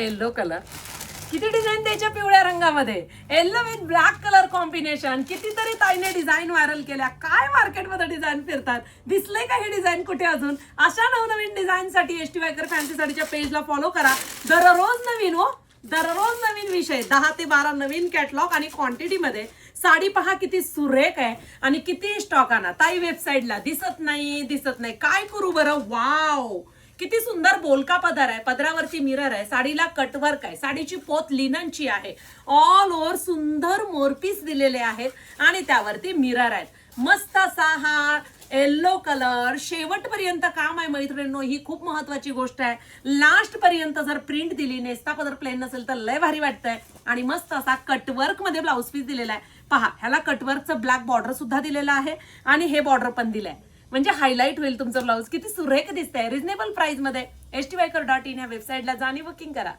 Yellow colour, किती design त्याच्या पिवळ्या रंगामध्ये, yellow with black colour combination. कितीतरी ताईने डिझाईन व्हायरल केल्या. काय मार्केटमध्ये डिझाईन फिरतात, दिसले का हे डिझाईन कुठे अजून? अशा नवनवीन डिझाईन साठी एसटी वायकर फॅन्सी साडीच्या पेजला फॉलो करा. दररोज नवीन दररोज नवीन विषय, 10 ते 12 नवीन कॅटलॉग आणि क्वांटिटी मध्ये. साडी पहा किती सुरेख आहे आणि किती स्टॉक आणा. ताई वेबसाईटला दिसत नाही, काय करू बरं. वाव, किती सुंदर बोलका पदर आहे, पदरावरती मिरर आहे, साडीला कटवर्क आहे, साडीची पोत लिननची आहे, ऑल ओव्हर सुंदर मोरपीस दिलेले आहेत आणि त्यावरती मिरर आहेत. मस्त असा हा येल्लो कलर, शेवटपर्यंत काम आहे मैत्रिणींनो, ही खूप महत्वाची गोष्ट आहे. लास्ट पर्यंत जर प्रिंट दिली, नेसता पदर प्लेन नसेल तर लय भारी वाटतंय. आणि मस्त असा कटवर्क मध्ये ब्लाउज पीस दिलेला आहे. पहा, ह्याला कटवर्कचं ब्लॅक बॉर्डर सुद्धा दिलेलं आहे आणि हे बॉर्डर पण दिलंय, म्हणजे हायलाइट होईल तुमचं ब्लाऊज. किती सुरेख दिसतंय. रिझनेबल प्राइस मध्ये. stwaker.in या वेबसाईटला जा आणि बुकिंग करा.